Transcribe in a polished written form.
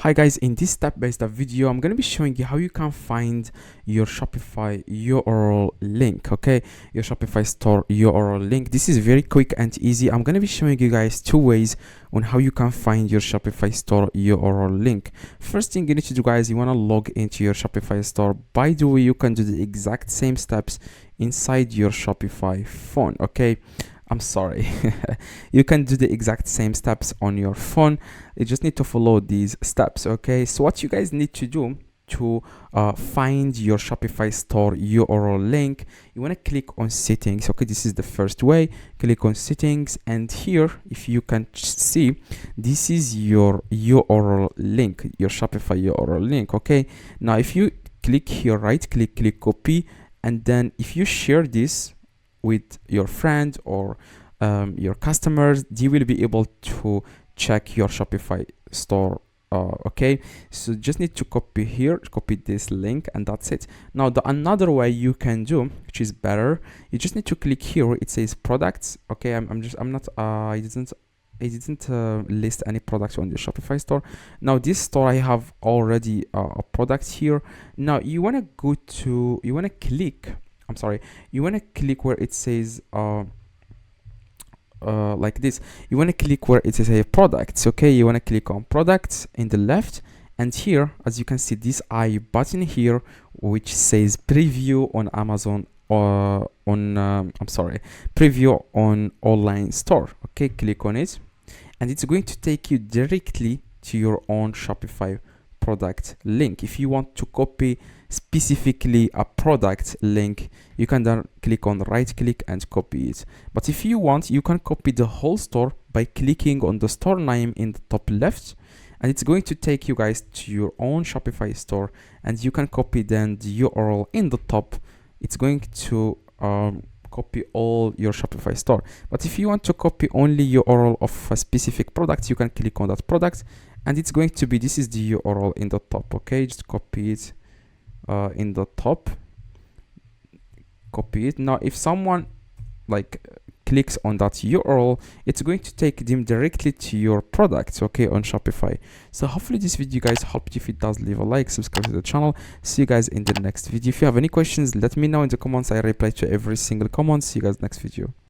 Hi guys, in this step-by-step video, I'm going to be showing you how you can find your Shopify URL link, okay? Your Shopify store URL link. This is very quick and easy. I'm going to be showing you guys two ways on how you can find your Shopify store URL link. First thing you need to do, guys, you want to log into your Shopify store. By the way, you can do the exact same steps inside your Shopify phone, okay? I'm sorry. You can do the exact same steps on your phone. You just need to follow these steps, okay? So what you guys need to do to find your Shopify store URL link, you want to click on settings, okay? This is the first way. Click on settings, and here, if you can see, this is your URL link, your Shopify URL link, okay? Now if you click here, right click, click copy, and then if you share this with your friend or your customers, they will be able to check your Shopify store, okay? So just need to copy here, copy this link, and that's it. Now the another way you can do, which is better, you just need to click here. It says products, okay? I didn't list any products on the Shopify store. Now this store, I have already a product here. Now you want to go to, you want to click where it says like this. You want to click where it says products, okay? You want to click on products in the left, and here, as you can see, this I button here which says preview on Amazon or preview on online store, okay? Click on it, and it's going to take you directly to your own Shopify product link. If you want to copy specifically a product link, you can then click on right click and copy it. But if you want, you can copy the whole store by clicking on the store name in the top left, and it's going to take you guys to your own Shopify store, and you can copy then the URL in the top. It's going to copy all your Shopify store. But if you want to copy only URL of a specific product, you can click on that product, and it's going to be, this is the URL in the top, okay? Just copy it in the top, copy it. Now if someone like clicks on that URL, it's going to take them directly to your products, okay, on Shopify. So hopefully this video, guys, helped you. If it does, leave a like, subscribe to the channel. See you guys in the next video. If you have any questions, let me know in the comments. I reply to every single comment. See you guys next video.